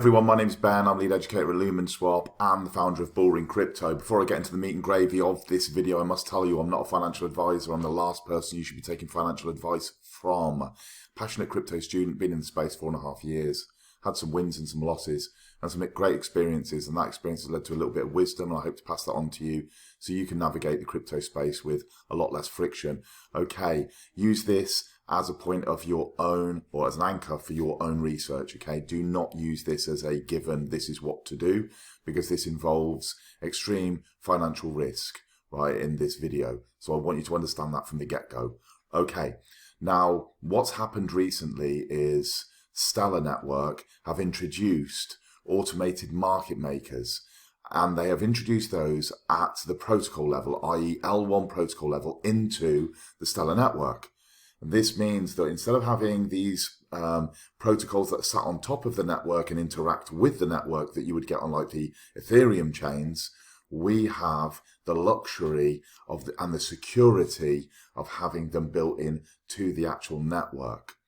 Everyone, my name's Ben. I'm lead educator at Lumenswap and the founder of Bullring Crypto. Before I get into the meat and gravy of this video, I must tell you I'm not a financial advisor. I'm the last person you should be taking financial advice from. Passionate crypto student, been in the space 4.5 years. Had some wins and some losses and some great experiences, and that experience has led to a little bit of wisdom, and I hope to pass that on to you so you can navigate the crypto space with a lot less friction. Okay, use this as a point of your own, or as an anchor for your own research, okay? Do not use this as a given, this is what to do, because this involves extreme financial risk, right, in this video. So I want you to understand that from the get-go. Okay, now what's happened recently is Stellar Network have introduced automated market makers, and they have introduced those at the protocol level, i.e. L1 protocol level, into the Stellar Network. This means that instead of having these protocols that are sat on top of the network and interact with the network that you would get on like the Ethereum chains, we have the luxury of and the security of having them built in to the actual network.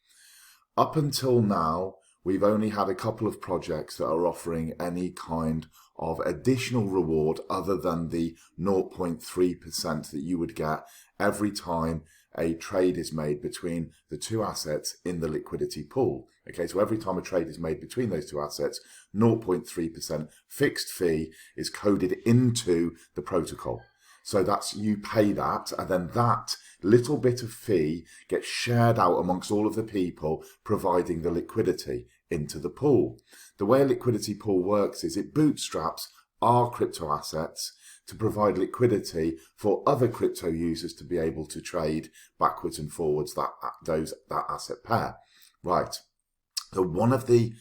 Up until now, we've only had a couple of projects that are offering any kind of additional reward other than the 0.3% that you would get every time a trade is made between the two assets in the liquidity pool. Okay, so every time a trade is made between those two assets, 0.3% fixed fee is coded into the protocol. So that's, you pay that, and then that little bit of fee gets shared out amongst all of the people providing the liquidity into the pool. The way a liquidity pool works is it bootstraps our crypto assets to provide liquidity for other crypto users to be able to trade backwards and forwards that asset pair. Right. So one of the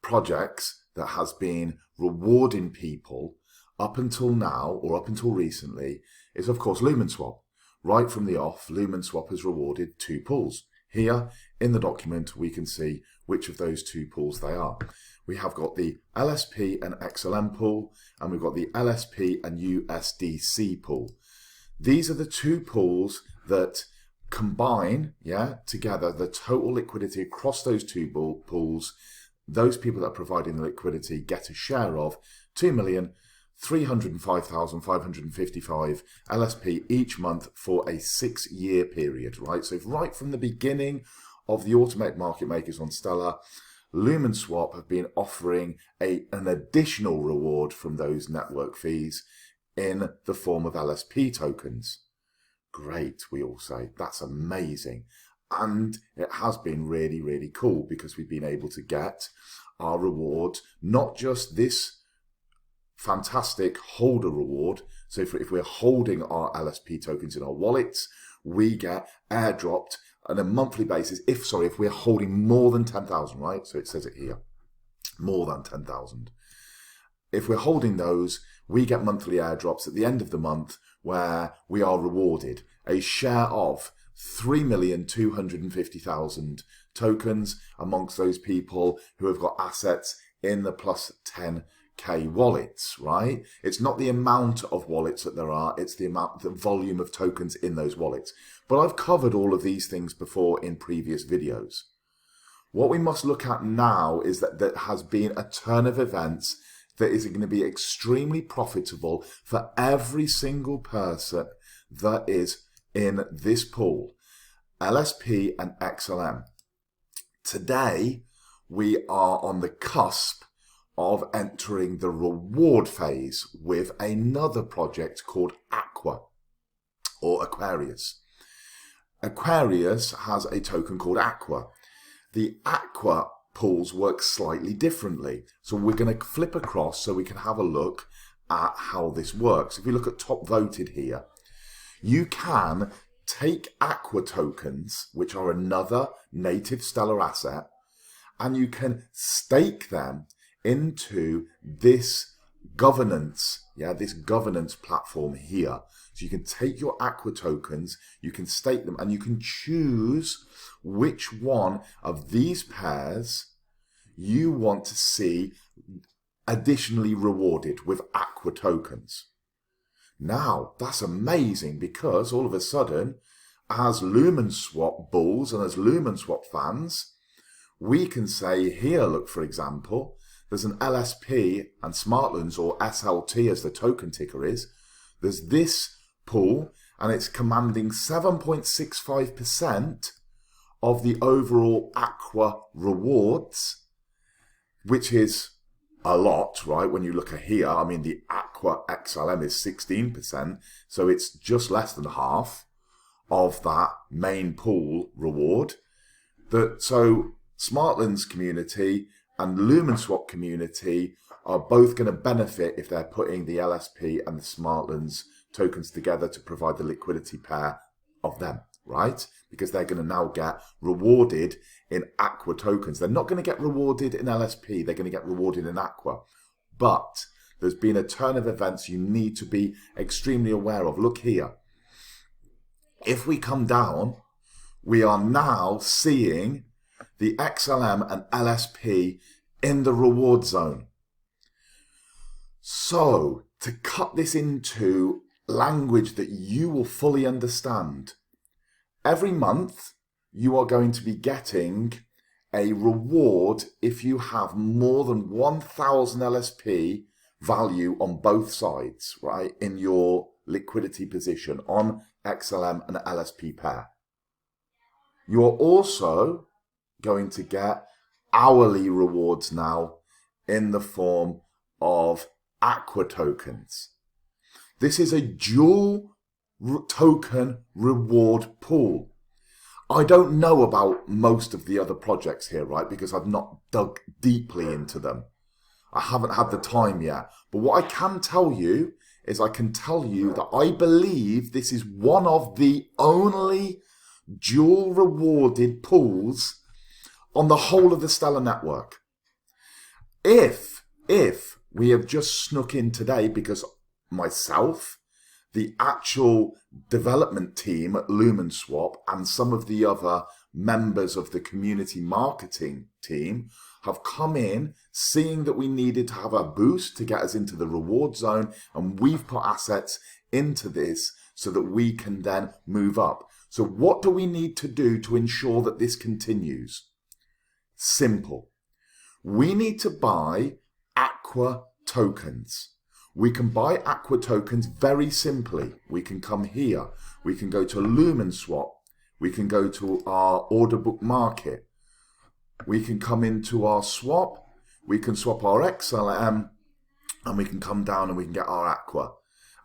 projects that has been rewarding people up until now, or up until recently, is of course Lumenswap. Right from the off, Lumenswap has rewarded two pools. Here in the document we can see which of those two pools they are. We have got the LSP and XLM pool, and we've got the LSP and USDC pool. These are the two pools that combine, together the total liquidity across those two pools. Those people that are providing the liquidity get a share of 2,305,555 LSP each month for a 6-year period, right? So right from the beginning of the automated market makers on Stellar, Lumenswap have been offering an additional reward from those network fees in the form of LSP tokens. Great, we all say. That's amazing. And it has been really, really cool because we've been able to get our reward, not just this fantastic holder reward. So if we're holding our LSP tokens in our wallets, we get airdropped on a monthly basis, if we're holding more than 10,000, right? So it says it here, more than 10,000. If we're holding those, we get monthly airdrops at the end of the month where we are rewarded a share of 3,250,000 tokens amongst those people who have got assets in the plus 10K wallets, right? It's not the amount of wallets that there are, it's the volume of tokens in those wallets. But I've covered all of these things before in previous videos. What we must look at now is that there has been a turn of events that is going to be extremely profitable for every single person that is in this pool, LSP and XLM. Today, we are on the cusp of entering the reward phase with another project called Aqua, or Aquarius. Aquarius has a token called Aqua. The Aqua pools work slightly differently. So we're going to flip across so we can have a look at how this works. If you look at top voted here, you can take Aqua tokens, which are another native Stellar asset, and you can stake them into this governance, this governance platform here. So you can take your Aqua tokens, you can stake them, and you can choose which one of these pairs you want to see additionally rewarded with Aqua tokens. Now, that's amazing because all of a sudden, as Lumenswap bulls and as Lumenswap fans, we can say here, look, for example, there's an LSP and Smartlands, or SLT as the token ticker is. There's this pool, and it's commanding 7.65% of the overall Aqua rewards, which is a lot, right? When you look at here, I mean, the Aqua XLM is 16%, so it's just less than half of that main pool reward. So Smartlands community and Lumenswap community are both going to benefit if they're putting the LSP and the Smartlands tokens together to provide the liquidity pair of them, right? Because they're going to now get rewarded in Aqua tokens. They're not going to get rewarded in LSP. They're going to get rewarded in Aqua. But there's been a turn of events you need to be extremely aware of. Look here. If we come down, we are now seeing the XLM and LSP in the reward zone. So, to cut this into language that you will fully understand, every month you are going to be getting a reward if you have more than 1,000 LSP value on both sides, right, in your liquidity position on XLM and LSP pair. You are also going to get hourly rewards now in the form of Aqua tokens. This is a dual token reward pool. I don't know about most of the other projects here, right, because I've not dug deeply into them. I haven't had the time yet. But what I can tell you is I can tell you that I believe this is one of the only dual rewarded pools on the whole of the Stellar network. If we have just snuck in today, because myself, the actual development team at Lumenswap, and some of the other members of the community marketing team have come in seeing that we needed to have a boost to get us into the reward zone, and we've put assets into this so that we can then move up. So what do we need to do to ensure that this continues? Simple. We need to buy Aqua tokens. We can buy Aqua tokens very simply. We can come here. We can go to Lumenswap. We can go to our order book market. We can come into our swap. We can swap our XLM, and we can come down and we can get our Aqua.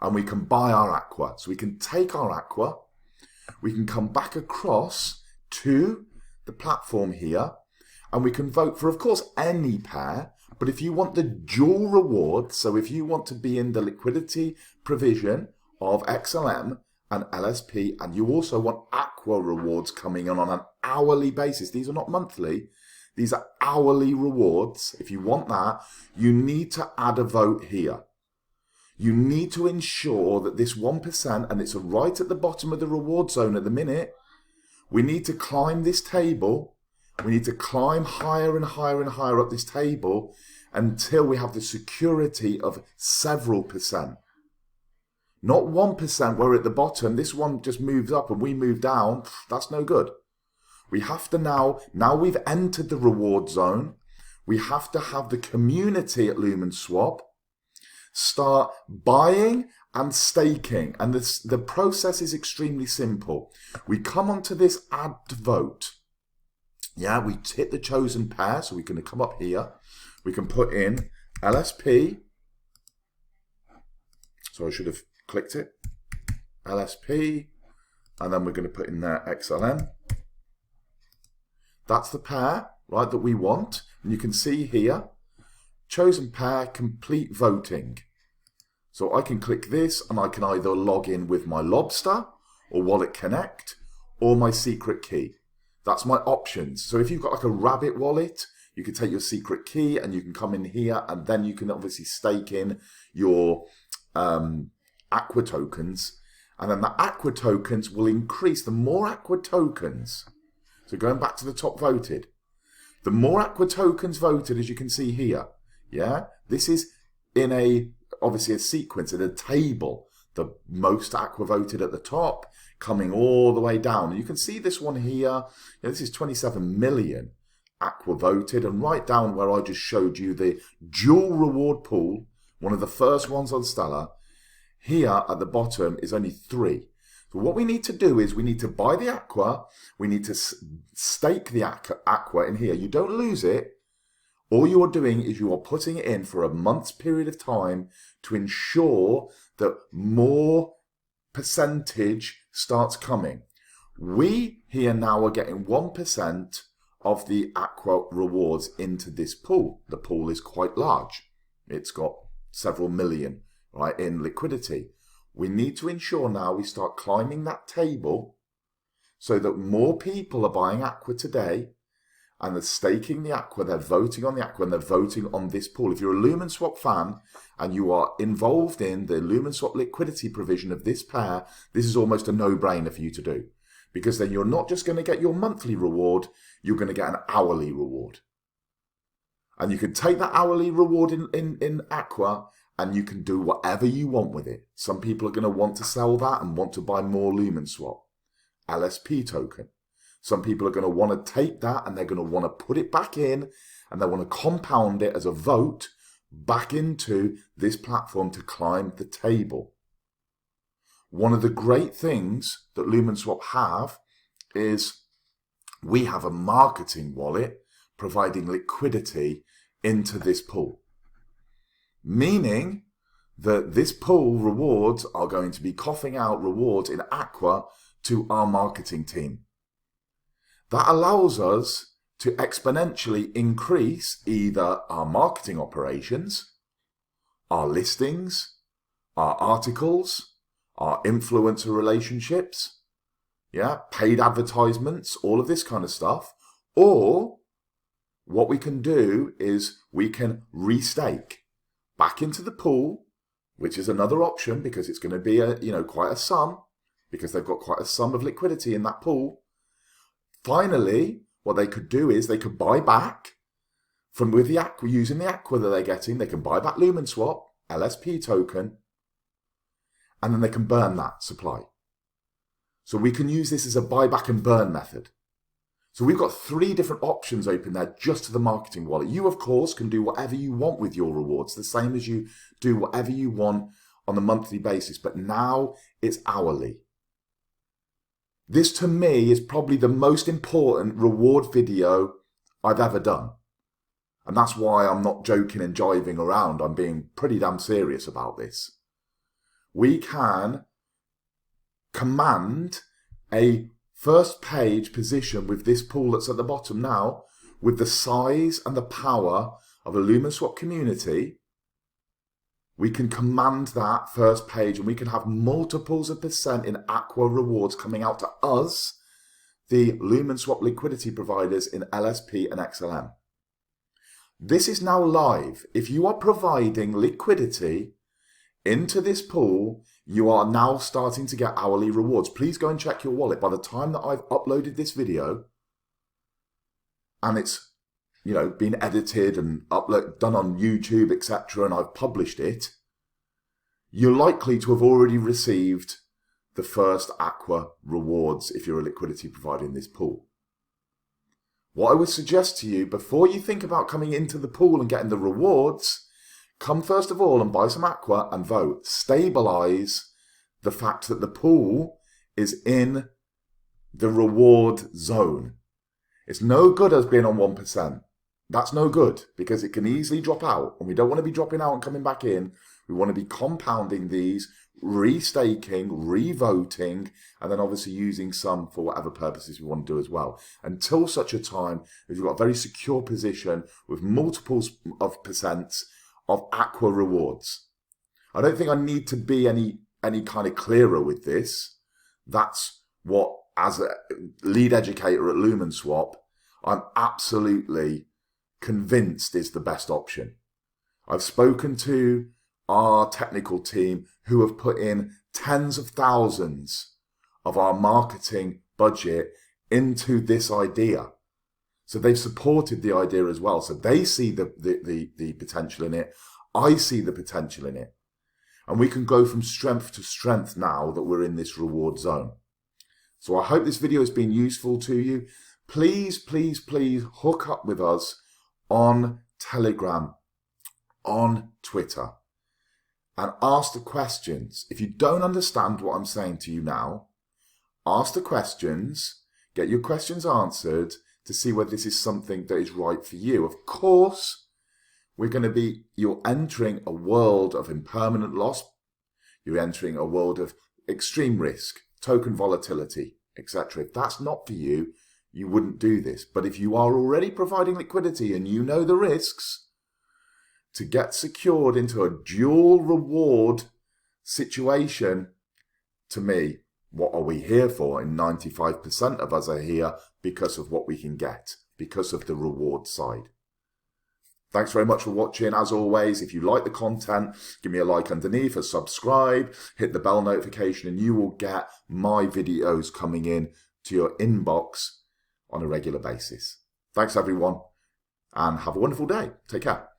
And we can buy our Aqua. So we can take our Aqua. We can come back across to the platform here, and we can vote for, of course, any pair. But if you want the dual reward, so if you want to be in the liquidity provision of XLM and LSP, and you also want Aqua rewards coming in on an hourly basis, these are not monthly, these are hourly rewards. If you want that, you need to add a vote here. You need to ensure that this 1%, and it's right at the bottom of the reward zone at the minute, we need to climb this table. We need to climb higher and higher and higher up this table until we have the security of several percent. Not 1% where at the bottom, this one just moves up and we move down. That's no good. We have to now we've entered the reward zone, we have to have the community at Lumenswap start buying and staking. And the process is extremely simple. We come onto this add to vote. Yeah, we hit the chosen pair, so we're going to come up here. We can put in LSP. So I should have clicked it. LSP. And then we're going to put in there XLM. That's the pair, right, that we want. And you can see here, chosen pair, complete voting. So I can click this and I can either log in with my Lobster or Wallet Connect or my secret key. That's my options. So if you've got like a Rabbit wallet, you can take your secret key and you can come in here, and then you can obviously stake in your Aqua tokens. And then the Aqua tokens will increase. The more Aqua tokens, so going back to the top voted, the more Aqua tokens voted, as you can see here, yeah, this is in obviously a sequence, in a table. The most Aqua voted at the top, coming all the way down. And you can see this one here. This is 27 million Aqua voted, and right down where I just showed you the dual reward pool, one of the first ones on Stellar, here at the bottom is only 3. So what we need to do is we need to buy the Aqua, we need to stake the Aqua in here. You don't lose it. All you are doing is you are putting it in for a month's period of time to ensure that more percentage starts coming. We here now are getting 1% of the Aqua rewards into this pool. The pool is quite large. It's got several million, right, in liquidity. We need to ensure now we start climbing that table so that more people are buying Aqua today, and they're staking the Aqua, they're voting on the Aqua, and they're voting on this pool. If you're a Lumenswap fan and you are involved in the Lumenswap liquidity provision of this pair, this is almost a no-brainer for you to do. Because then you're not just going to get your monthly reward, you're going to get an hourly reward. And you can take that hourly reward in Aqua and you can do whatever you want with it. Some people are going to want to sell that and want to buy more Lumenswap LSP token. Some people are going to want to take that and they're going to want to put it back in and they want to compound it as a vote back into this platform to climb the table. One of the great things that Lumenswap have is we have a marketing wallet providing liquidity into this pool. Meaning that this pool rewards are going to be coughing out rewards in Aqua to our marketing team. That allows us to exponentially increase either our marketing operations, our listings, our articles, our influencer relationships, paid advertisements, all of this kind of stuff. Or what we can do is we can restake back into the pool, which is another option because it's going to be quite a sum, because they've got quite a sum of liquidity in that pool. Finally, what they could do is they could buy back from with the Aqua, using the Aqua that they're getting, they can buy back Lumenswap, LSP token, and then they can burn that supply. So we can use this as a buyback and burn method. So we've got 3 different options open there just to the marketing wallet. You, of course, can do whatever you want with your rewards, the same as you do whatever you want on a monthly basis, but now it's hourly. This, to me, is probably the most important reward video I've ever done. And that's why I'm not joking and jiving around. I'm being pretty damn serious about this. We can command a first page position with this pool that's at the bottom now, with the size and the power of a Lumenswap community. We can command that first page and we can have multiples of percent in Aqua rewards coming out to us, the Lumenswap liquidity providers in LSP and XLM. This is now live. If you are providing liquidity into this pool, you are now starting to get hourly rewards. Please go and check your wallet. By the time that I've uploaded this video and it's been edited and done on YouTube, etc., and I've published it, you're likely to have already received the first Aqua rewards if you're a liquidity provider in this pool. What I would suggest to you, before you think about coming into the pool and getting the rewards, come first of all and buy some Aqua and vote. Stabilize the fact that the pool is in the reward zone. It's no good as being on 1%. That's no good because it can easily drop out, and we don't want to be dropping out and coming back in. We want to be compounding these, restaking, revoting, and then obviously using some for whatever purposes we want to do as well. Until such a time as we've got a very secure position with multiples of percents of Aqua rewards. I don't think I need to be any kind of clearer with this. That's what, as a lead educator at Lumenswap, I'm absolutely convinced is the best option. I've spoken to our technical team who have put in tens of thousands of our marketing budget into this idea. So they've supported the idea as well. So they see the potential in it. I see the potential in it. And we can go from strength to strength now that we're in this reward zone. So I hope this video has been useful to you. please, please, please hook up with us on Telegram, on Twitter, and ask the questions. If you don't understand what I'm saying to you now, ask the questions, get your questions answered to see whether this is something that is right for you. Of course, you're entering a world of impermanent loss. You're entering a world of extreme risk, token volatility, etc. If that's not for you, you wouldn't do this. But if you are already providing liquidity and you know the risks, to get secured into a dual reward situation, to me, what are we here for? And 95% of us are here because of what we can get, because of the reward side. Thanks very much for watching. As always, if you like the content, give me a like underneath, a subscribe, hit the bell notification, and you will get my videos coming in to your inbox on a regular basis. Thanks everyone, and have a wonderful day. Take care.